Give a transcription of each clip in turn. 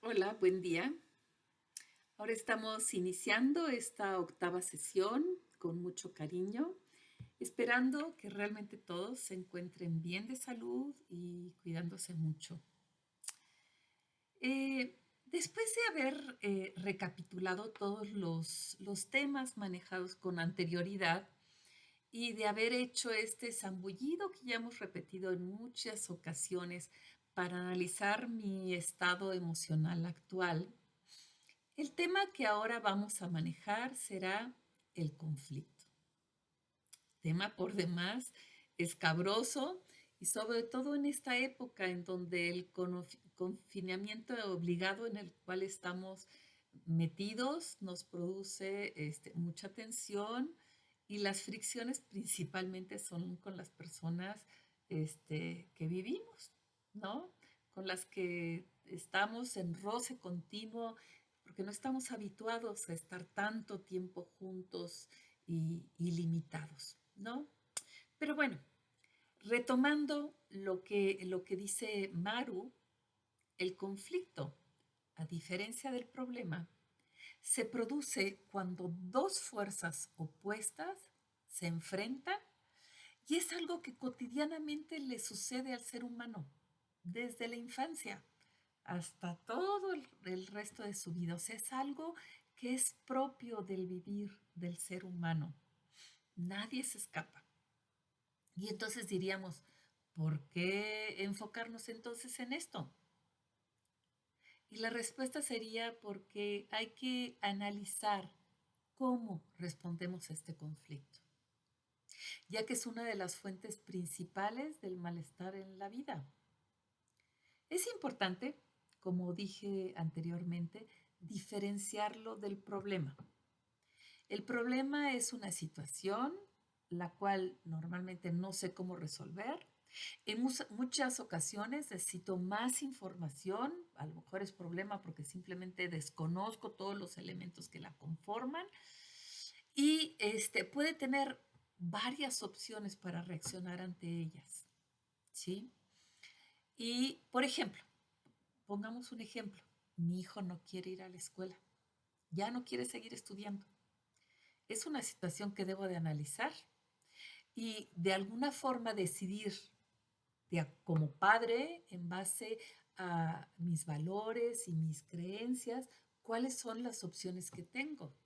Hola, buen día. Ahora estamos iniciando esta octava sesión con mucho cariño, esperando que realmente todos se encuentren bien de salud y cuidándose mucho. Después de haber recapitulado todos los temas manejados con anterioridad y de haber hecho este zambullido que ya hemos repetido en muchas ocasiones para analizar mi estado emocional actual, el tema que ahora vamos a manejar será el conflicto. Tema por demás escabroso y sobre todo en esta época en donde el confinamiento obligado en el cual estamos metidos nos produce mucha tensión y las fricciones principalmente son con las personas que vivimos, ¿no? Con las que estamos en roce continuo porque no estamos habituados a estar tanto tiempo juntos y limitados, ¿no? Pero bueno, retomando lo que dice Maru, el conflicto, a diferencia del problema, se produce cuando dos fuerzas opuestas se enfrentan y es algo que cotidianamente le sucede al ser humano, desde la infancia hasta todo el resto de su vida. O sea, es algo que es propio del vivir del ser humano. Nadie se escapa. Y entonces diríamos, ¿por qué enfocarnos entonces en esto? Y la respuesta sería porque hay que analizar cómo respondemos a este conflicto, ya que es una de las fuentes principales del malestar en la vida. Es importante, como dije anteriormente, diferenciarlo del problema. El problema es una situación la cual normalmente no sé cómo resolver. En muchas ocasiones necesito más información, a lo mejor es problema porque simplemente desconozco todos los elementos que la conforman y puede tener varias opciones para reaccionar ante ellas, ¿sí? Y, por ejemplo, pongamos un ejemplo, mi hijo no quiere ir a la escuela, ya no quiere seguir estudiando. Es una situación que debo de analizar y de alguna forma decidir como padre en base a mis valores y mis creencias, cuáles son las opciones que tengo.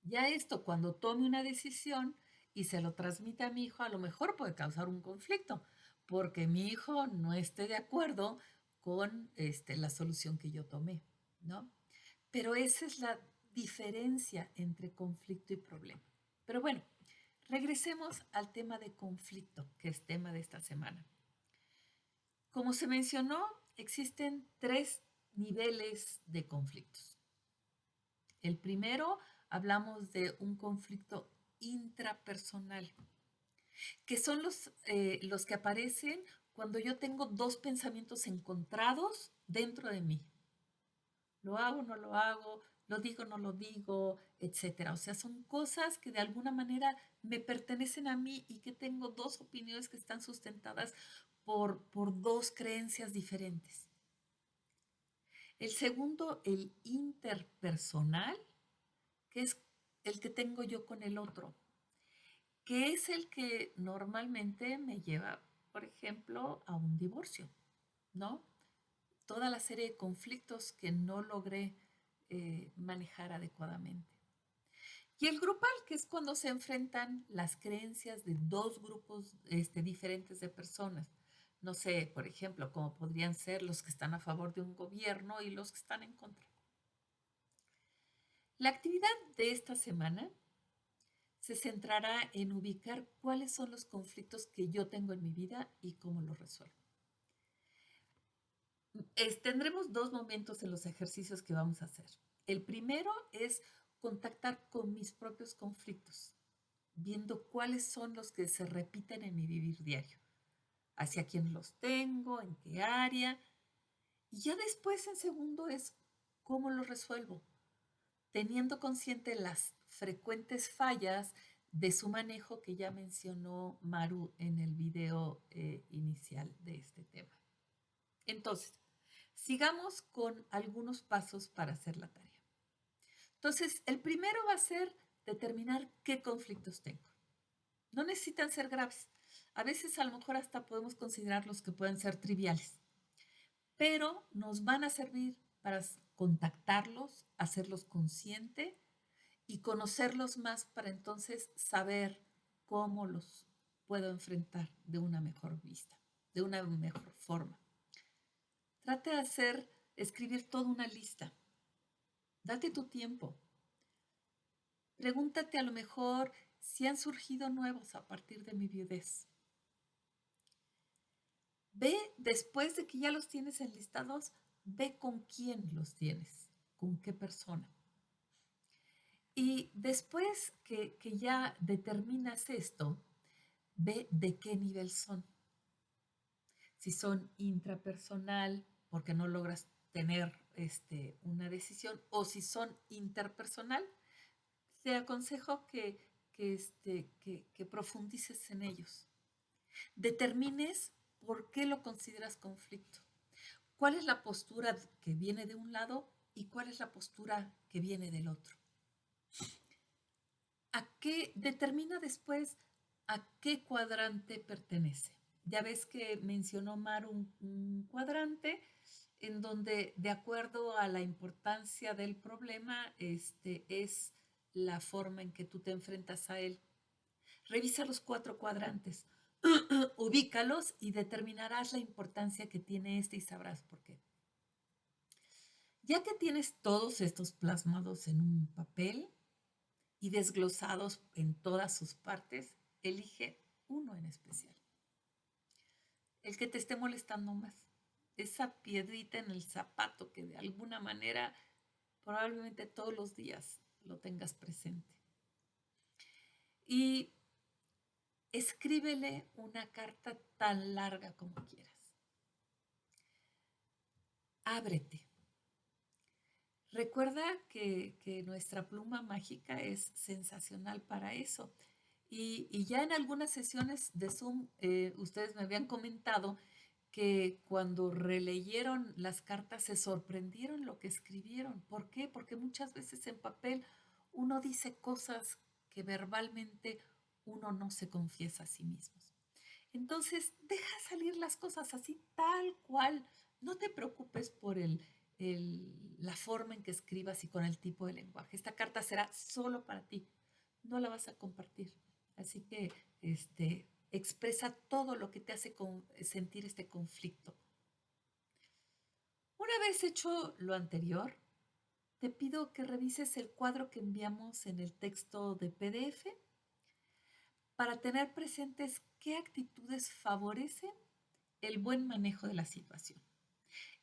Ya esto, cuando tome una decisión y se lo transmite a mi hijo, a lo mejor puede causar un conflicto, porque mi hijo no esté de acuerdo con la solución que yo tomé, ¿no? Pero esa es la diferencia entre conflicto y problema. Pero bueno, regresemos al tema de conflicto, que es tema de esta semana. Como se mencionó, existen tres niveles de conflictos. El primero, hablamos de un conflicto intrapersonal, que son los que aparecen cuando yo tengo dos pensamientos encontrados dentro de mí. Lo hago, no lo hago, lo digo, no lo digo, etcétera. O sea, son cosas que de alguna manera me pertenecen a mí y que tengo dos opiniones que están sustentadas por dos creencias diferentes. El segundo, el interpersonal, que es el que tengo yo con el otro, que es el que normalmente me lleva, por ejemplo, a un divorcio, ¿no? Toda la serie de conflictos que no logré manejar adecuadamente. Y el grupal, que es cuando se enfrentan las creencias de dos grupos diferentes de personas. No sé, por ejemplo, como podrían ser los que están a favor de un gobierno y los que están en contra. La actividad de esta semana se centrará en ubicar cuáles son los conflictos que yo tengo en mi vida y cómo los resuelvo. Tendremos dos momentos en los ejercicios que vamos a hacer. El primero es contactar con mis propios conflictos, viendo cuáles son los que se repiten en mi vivir diario, hacia quién los tengo, en qué área. Y ya después, en segundo, es cómo los resuelvo, teniendo consciente las frecuentes fallas de su manejo que ya mencionó Maru en el video inicial de este tema. Entonces, Sigamos con algunos pasos para hacer la tarea. Entonces, el primero va a ser determinar qué conflictos tengo. No necesitan ser graves. A veces a lo mejor hasta podemos considerarlos que pueden ser triviales, pero nos van a servir para contactarlos, hacerlos consciente y conocerlos más para entonces saber cómo los puedo enfrentar de una mejor vista, de una mejor forma. Trate de escribir toda una lista. Date tu tiempo. Pregúntate a lo mejor si han surgido nuevos a partir de mi viudez. Ve, después de que ya los tienes enlistados, ve con quién los tienes, con qué persona. Y después que ya determinas esto, ve de qué nivel son. Si son intrapersonal, porque no logras tener una decisión, o si son interpersonal, te aconsejo que profundices en ellos. Determines por qué lo consideras conflicto. ¿Cuál es la postura que viene de un lado y cuál es la postura que viene del otro? Determina después a qué cuadrante pertenece. Ya ves que mencionó Mar un cuadrante en donde, de acuerdo a la importancia del problema, es la forma en que tú te enfrentas a él. Revisa los 4 cuadrantes, ubícalos y determinarás la importancia que tiene y sabrás por qué. Ya que tienes todos estos plasmados en un papel y desglosados en todas sus partes, elige uno en especial. El que te esté molestando más. Esa piedrita en el zapato que de alguna manera probablemente todos los días lo tengas presente. Y escríbele una carta tan larga como quieras. Ábrete. Recuerda que nuestra pluma mágica es sensacional para eso. Y ya en algunas sesiones de Zoom, ustedes me habían comentado que cuando releyeron las cartas se sorprendieron lo que escribieron. ¿Por qué? Porque muchas veces en papel uno dice cosas que verbalmente uno no se confiesa a sí mismo. Entonces, deja salir las cosas así tal cual. No te preocupes por la forma en que escribas y con el tipo de lenguaje. Esta carta será solo para ti. No la vas a compartir. Así que expresa todo lo que te hace sentir este conflicto. Una vez hecho lo anterior, te pido que revises el cuadro que enviamos en el texto de PDF para tener presentes qué actitudes favorecen el buen manejo de la situación.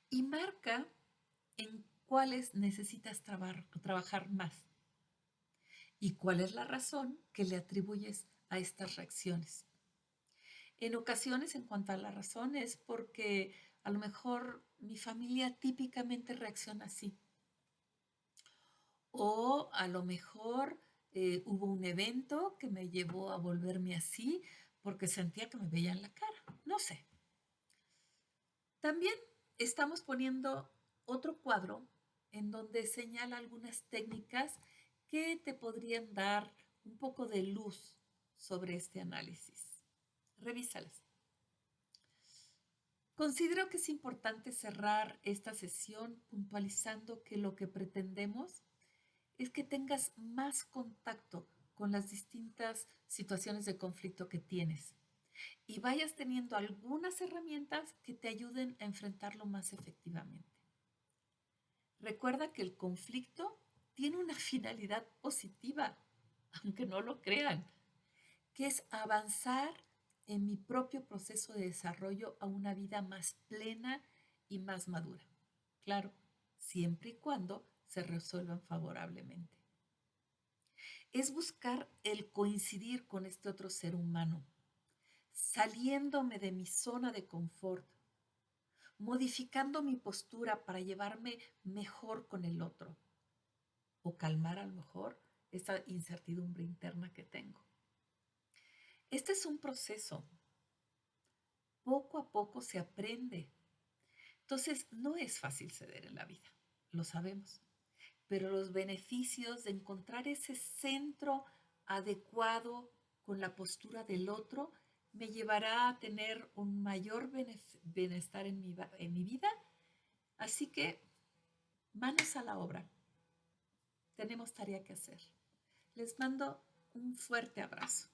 Y marca en cuáles necesitas trabajar más y cuál es la razón que le atribuyes a estas reacciones. En ocasiones, en cuanto a la razón, es porque a lo mejor mi familia típicamente reacciona así. O a lo mejor hubo un evento que me llevó a volverme así porque sentía que me veía en la cara. No sé. También estamos poniendo otro cuadro en donde señala algunas técnicas que te podrían dar un poco de luz sobre este análisis. Revísalas. Considero que es importante cerrar esta sesión puntualizando que lo que pretendemos es que tengas más contacto con las distintas situaciones de conflicto que tienes y vayas teniendo algunas herramientas que te ayuden a enfrentarlo más efectivamente. Recuerda que el conflicto tiene una finalidad positiva, aunque no lo crean, que es avanzar en mi propio proceso de desarrollo a una vida más plena y más madura. Claro, siempre y cuando se resuelvan favorablemente. Es buscar el coincidir con este otro ser humano, saliéndome de mi zona de confort, modificando mi postura para llevarme mejor con el otro o calmar a lo mejor esta incertidumbre interna que tengo. Este es un proceso. Poco a poco se aprende. Entonces, no es fácil ceder en la vida, lo sabemos, pero los beneficios de encontrar ese centro adecuado con la postura del otro me llevará a tener un mayor bienestar en mi vida. Así que, manos a la obra. Tenemos tarea que hacer. Les mando un fuerte abrazo.